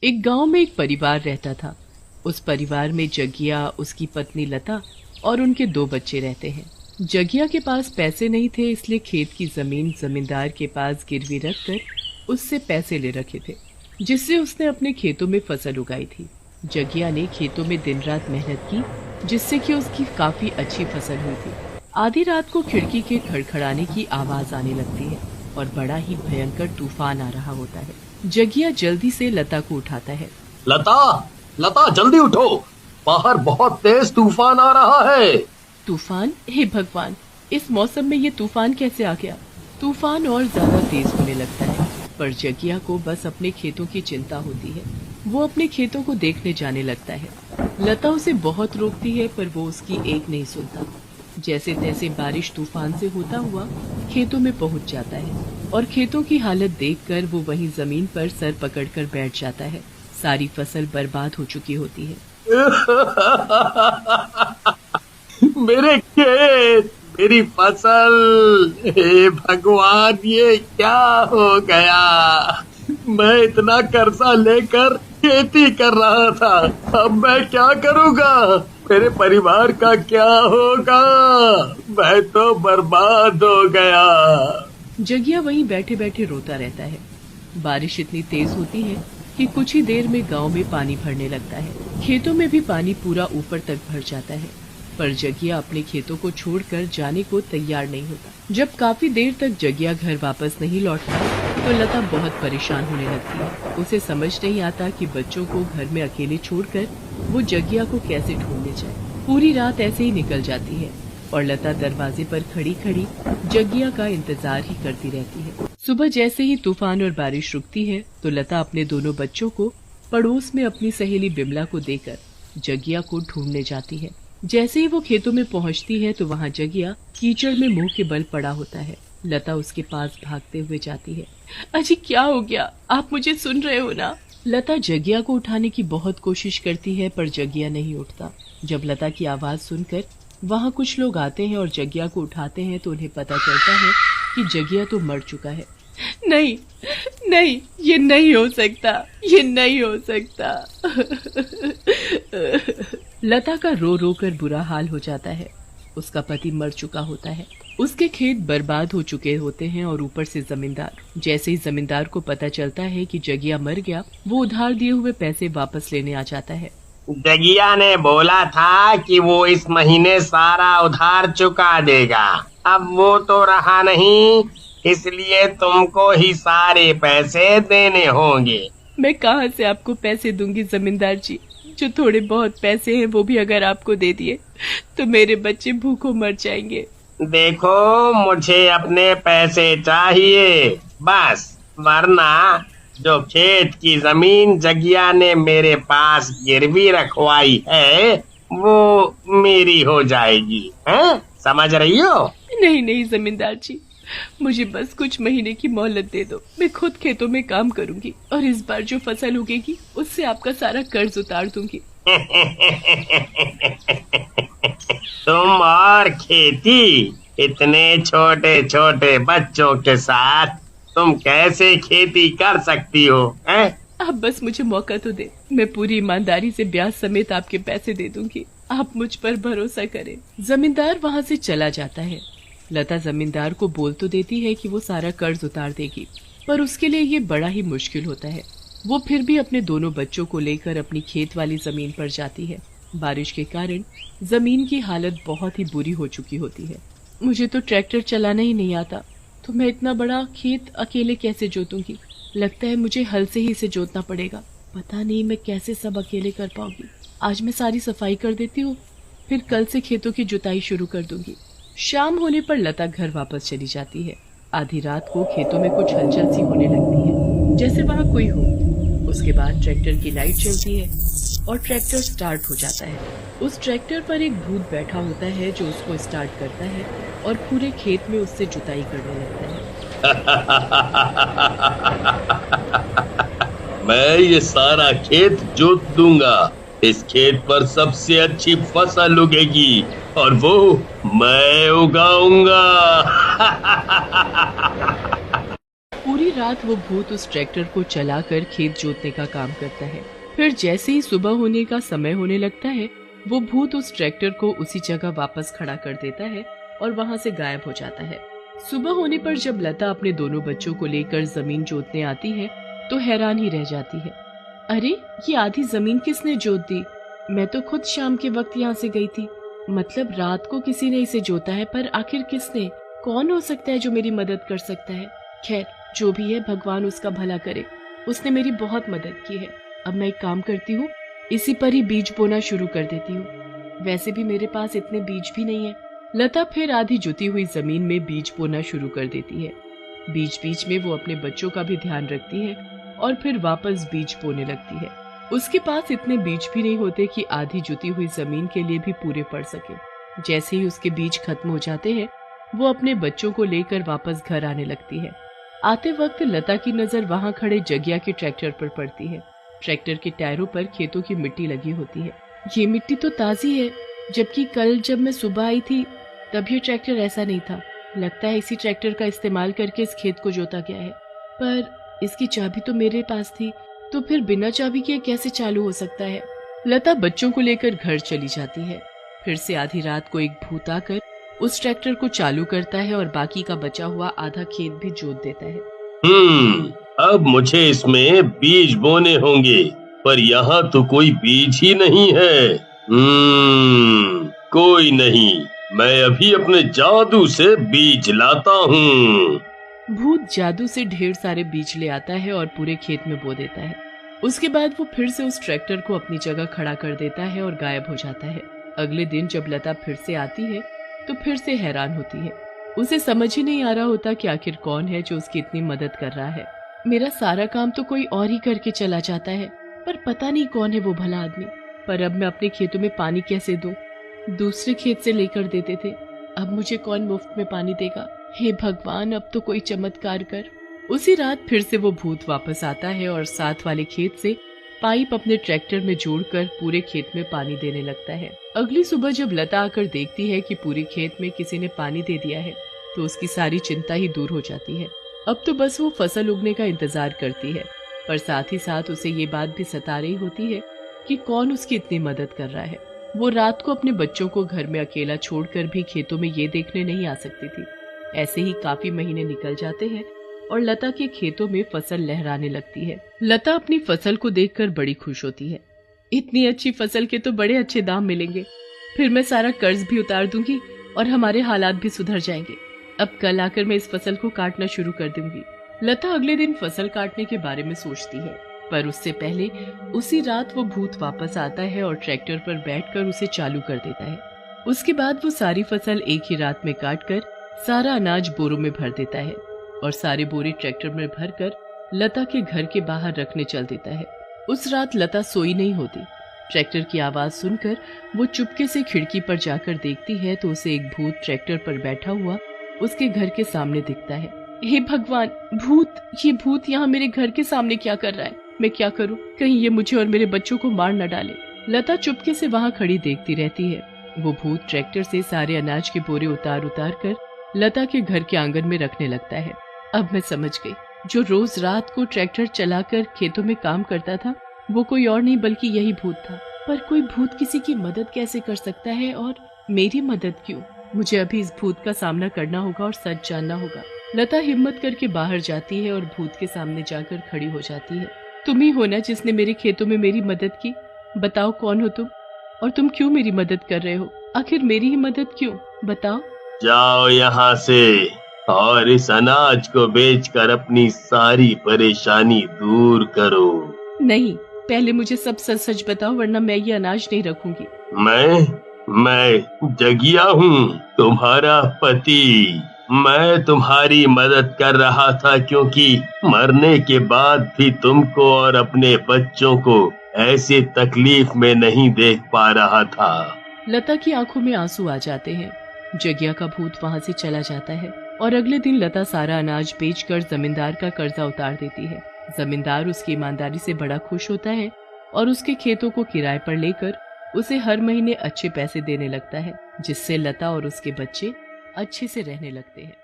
एक गांव में एक परिवार रहता था। उस परिवार में जगिया, उसकी पत्नी लता और उनके 2 बच्चे रहते हैं। जगिया के पास पैसे नहीं थे, इसलिए खेत की जमीन जमींदार के पास गिरवी रखकर उससे पैसे ले रखे थे, जिससे उसने अपने खेतों में फसल उगाई थी। जगिया ने खेतों में दिन रात मेहनत की, जिससे कि उसकी काफी अच्छी फसल हुई थी। आधी रात को खिड़की के खड़खड़ाने की आवाज आने लगती है और बड़ा ही भयंकर तूफान आ रहा होता है। जगिया जल्दी से लता को उठाता है। लता, लता जल्दी उठो, बाहर बहुत तेज तूफान आ रहा है। तूफान? हे भगवान, इस मौसम में ये तूफान कैसे आ गया? तूफान और ज्यादा तेज होने लगता है, पर जगिया को बस अपने खेतों की चिंता होती है। वो अपने खेतों को देखने जाने लगता है। लता उसे बहुत रोकती है, पर वो उसकी एक नहीं सुनता। जैसे तैसे बारिश तूफान से होता हुआ खेतों में पहुंच जाता है और खेतों की हालत देखकर वो वहीं जमीन पर सर पकड़कर बैठ जाता है। सारी फसल बर्बाद हो चुकी होती है। मेरे खेत, मेरी फसल, हे भगवान, ये क्या हो गया? मैं इतना कर्जा लेकर खेती कर रहा था, अब मैं क्या करूँगा? मेरे परिवार का क्या होगा? मैं तो बर्बाद हो गया। जगिया वहीं बैठे बैठे रोता रहता है। बारिश इतनी तेज होती है कि कुछ ही देर में गांव में पानी भरने लगता है। खेतों में भी पानी पूरा ऊपर तक भर जाता है, पर जगिया अपने खेतों को छोड़कर जाने को तैयार नहीं होता। जब काफी देर तक जगिया घर वापस नहीं लौटता तो लता बहुत परेशान होने लगती है। उसे समझ नहीं आता कि बच्चों को घर में अकेले छोड़कर वो जगिया को कैसे ढूंढने जाए। पूरी रात ऐसे ही निकल जाती है और लता दरवाजे पर खड़ी खड़ी जगिया का इंतजार ही करती रहती है। सुबह जैसे ही तूफान और बारिश रुकती है तो लता अपने दोनों बच्चों को पड़ोस में अपनी सहेली बिमला को देकर जगिया को ढूंढने जाती है। जैसे ही वो खेतों में पहुंचती है तो वहाँ जगिया कीचड़ में मुंह के बल पड़ा होता है। लता उसके पास भागते हुए जाती है। अजी क्या हो गया? आप मुझे सुन रहे हो ना? लता जगिया को उठाने की बहुत कोशिश करती है, पर जगिया नहीं उठता। जब लता की आवाज सुनकर वहाँ कुछ लोग आते हैं और जगिया को उठाते हैं तो उन्हें पता चलता है कि जगिया तो मर चुका है। नहीं नहीं, ये नहीं हो सकता, ये नहीं हो सकता। लता का रो रो कर बुरा हाल हो जाता है। उसका पति मर चुका होता है, उसके खेत बर्बाद हो चुके होते हैं और ऊपर से जमींदार। जैसे ही जमींदार को पता चलता है कि जगिया मर गया, वो उधार दिए हुए पैसे वापस लेने आ जाता है। जगिया ने बोला था कि वो इस महीने सारा उधार चुका देगा, अब वो तो रहा नहीं, इसलिए तुमको ही सारे पैसे देने होंगे। मैं कहाँ से आपको पैसे दूंगी जमींदार जी? जो थोड़े बहुत पैसे हैं वो भी अगर आपको दे दिए तो मेरे बच्चे भूखों मर जाएंगे। देखो, मुझे अपने पैसे चाहिए बस, वरना जो खेत की जमीन जगिया ने मेरे पास गिरवी रखवाई है वो मेरी हो जाएगी, हैं? समझ रही हो? नहीं नहीं जमींदार जी, मुझे बस कुछ महीने की मोहलत दे दो। मैं खुद खेतों में काम करूंगी और इस बार जो फसल उगेगी उससे आपका सारा कर्ज उतार दूंगी। तुम और खेती, इतने छोटे छोटे बच्चों के साथ तुम कैसे खेती कर सकती हो, हैं? आप बस मुझे मौका तो दे, मैं पूरी ईमानदारी से ब्याज समेत आपके पैसे दे दूंगी। आप मुझ पर भरोसा करें। जमींदार वहाँ से चला जाता है। लता जमींदार को बोल तो देती है कि वो सारा कर्ज उतार देगी, पर उसके लिए ये बड़ा ही मुश्किल होता है। वो फिर भी अपने दोनों बच्चों को लेकर अपनी खेत वाली जमीन पर जाती है। बारिश के कारण जमीन की हालत बहुत ही बुरी हो चुकी होती है। मुझे तो ट्रैक्टर चलाना ही नहीं आता, तो मैं इतना बड़ा खेत अकेले कैसे जोतूंगी? लगता है मुझे हल से ही इसे जोतना पड़ेगा। पता नहीं मैं कैसे सब अकेले कर पाऊंगी। आज मैं सारी सफाई कर देती हूँ, फिर कल से खेतों की जुताई शुरू कर दूंगी। शाम होने पर लता घर वापस चली जाती है। आधी रात को खेतों में कुछ हलचल सी होने लगती है, जैसे वहाँ कोई हो। उसके बाद ट्रैक्टर की लाइट चलती है और ट्रैक्टर स्टार्ट हो जाता है। उस ट्रैक्टर पर एक भूत बैठा होता है जो उसको स्टार्ट करता है और पूरे खेत में उससे जुताई करने लगता है। मैं ये सारा खेत जोत दूंगा, इस खेत पर सबसे अच्छी फसल उगेगी और वो मैं उगाऊंगा। पूरी रात वो भूत उस ट्रैक्टर को चलाकर खेत जोतने का काम करता है। फिर जैसे ही सुबह होने का समय होने लगता है, वो भूत उस ट्रैक्टर को उसी जगह वापस खड़ा कर देता है और वहाँ से गायब हो जाता है। सुबह होने पर जब लता अपने दोनों बच्चों को लेकर जमीन जोतने आती है तो हैरान ही रह जाती है। अरे, ये आधी जमीन किसने जोत दी? मैं तो खुद शाम के वक्त यहाँ से गई थी। मतलब रात को किसी ने इसे जोता है, पर आखिर किसने? कौन हो सकता है जो मेरी मदद कर सकता है? खैर, जो भी है, भगवान उसका भला करे। उसने मेरी बहुत मदद की है। अब मैं एक काम करती हूँ, इसी पर ही बीज बोना शुरू कर देती हूँ। वैसे भी मेरे पास इतने बीज भी नहीं है। लता फिर आधी जुती हुई जमीन में बीज बोना शुरू कर देती है। बीच बीच में वो अपने बच्चों का भी ध्यान रखती है और फिर वापस बीज बोने लगती है। उसके पास इतने बीज भी नहीं होते कि आधी जुती हुई जमीन के लिए भी पूरे पड़ सके। जैसे ही उसके बीज खत्म हो जाते हैं, वो अपने बच्चों को लेकर वापस घर आने लगती है। आते वक्त लता की नजर वहाँ खड़े जगिया के ट्रैक्टर पर पड़ती है। ट्रैक्टर के टायरों पर खेतों की मिट्टी लगी होती है। ये मिट्टी तो ताजी है, जबकि कल जब मैं सुबह आई थी तब ये ट्रैक्टर ऐसा नहीं था। लगता है इसी ट्रैक्टर का इस्तेमाल करके इस खेत को जोता गया है। पर इसकी चाबी तो मेरे पास थी, तो फिर बिना चाबी के कैसे चालू हो सकता है? लता बच्चों को लेकर घर चली जाती है। फिर से आधी रात को एक भूत आकर उस ट्रैक्टर को चालू करता है और बाकी का बचा हुआ आधा खेत भी जोत देता है। अब मुझे इसमें बीज बोने होंगे, पर यहाँ तो कोई बीज ही नहीं है। कोई नहीं, मैं अभी अपने जादू से बीज लाता हूँ। भूत जादू से ढेर सारे बीज ले आता है और पूरे खेत में बो देता है। उसके बाद वो फिर से उस ट्रैक्टर को अपनी जगह खड़ा कर देता है और गायब हो जाता है। अगले दिन जब लता फिर से आती है तो फिर से हैरान होती है। उसे समझ ही नहीं आ रहा होता कि आखिर कौन है जो उसकी इतनी मदद कर रहा है। मेरा सारा काम तो कोई और ही करके चला जाता है, पर पता नहीं कौन है वो भला आदमी। पर अब मैं अपने खेतों में पानी कैसे दूं? दूसरे खेत से लेकर देते थे, अब मुझे कौन मुफ्त में पानी देगा? हे भगवान, अब तो कोई चमत्कार कर। उसी रात फिर से वो भूत वापस आता है और साथ वाले खेत से पाइप अपने ट्रैक्टर में जोड़कर पूरे खेत में पानी देने लगता है। अगली सुबह जब लता आकर देखती है कि पूरे खेत में किसी ने पानी दे दिया है, तो उसकी सारी चिंता ही दूर हो जाती है। अब तो बस वो फसल उगने का इंतजार करती है, पर साथ ही साथ उसे ये बात भी सता रही होती है कि कौन उसकी इतनी मदद कर रहा है। वो रात को अपने बच्चों को घर में अकेला छोड़कर भी खेतों में ये देखने नहीं आ सकती थी। ऐसे ही काफी महीने निकल जाते हैं और लता के खेतों में फसल लहराने लगती है। लता अपनी फसल को देखकर बड़ी खुश होती है। इतनी अच्छी फसल के तो बड़े अच्छे दाम मिलेंगे। फिर मैं सारा कर्ज भी उतार दूंगी और हमारे हालात भी सुधर जाएंगे। अब कल आकर मैं इस फसल को काटना शुरू कर दूंगी। लता अगले दिन फसल काटने के बारे में सोचती है, पर उससे पहले उसी रात वो भूत वापस आता है और ट्रैक्टर पर बैठकर उसे चालू कर देता है। उसके बाद वो सारी फसल एक ही रात में काटकर सारा अनाज बोरों में भर देता है और सारे बोरे ट्रैक्टर में भरकर लता के घर के बाहर रखने चल देता है। उस रात लता सोई नहीं होती। ट्रैक्टर की आवाज सुनकर वो चुपके से खिड़की पर जाकर देखती है तो उसे एक भूत ट्रैक्टर पर बैठा हुआ उसके घर के सामने दिखता है। हे भगवान, भूत! ये भूत यहाँ मेरे घर के सामने क्या कर रहा है? मैं क्या करूँ? कहीं ये मुझे और मेरे बच्चों को मार न डाले। लता चुपके से वहाँ खड़ी देखती रहती है। वो भूत ट्रैक्टर से सारे अनाज के बोरे उतार उतार कर लता के घर के आंगन में रखने लगता है। अब मैं समझ गई, जो रोज रात को ट्रैक्टर चलाकर खेतों में काम करता था वो कोई और नहीं बल्कि यही भूत था। पर कोई भूत किसी की मदद कैसे कर सकता है और मेरी मदद क्यों? मुझे अभी इस भूत का सामना करना होगा और सच जानना होगा। लता हिम्मत करके बाहर जाती है और भूत के सामने जाकर खड़ी हो जाती है। तुम ही हो ना जिसने मेरे खेतों में मेरी मदद की? बताओ कौन हो तुम और तुम क्यों मेरी मदद कर रहे हो? आखिर मेरी ही मदद क्यों? बताओ। जाओ यहाँ से और इस अनाज को बेचकर अपनी सारी परेशानी दूर करो। नहीं, पहले मुझे सब सच सच बताओ, वरना मैं ये अनाज नहीं रखूंगी। मैं जगिया हूँ, तुम्हारा पति। मैं तुम्हारी मदद कर रहा था क्योंकि मरने के बाद भी तुमको और अपने बच्चों को ऐसी तकलीफ में नहीं देख पा रहा था। लता की आंखों में आंसू आ जाते हैं। जगिया का भूत वहाँ से चला जाता है और अगले दिन लता सारा अनाज बेचकर जमींदार का कर्जा उतार देती है। जमींदार उसकी ईमानदारी से बड़ा खुश होता है और उसके खेतों को किराए पर लेकर उसे हर महीने अच्छे पैसे देने लगता है, जिससे लता और उसके बच्चे अच्छे से रहने लगते हैं।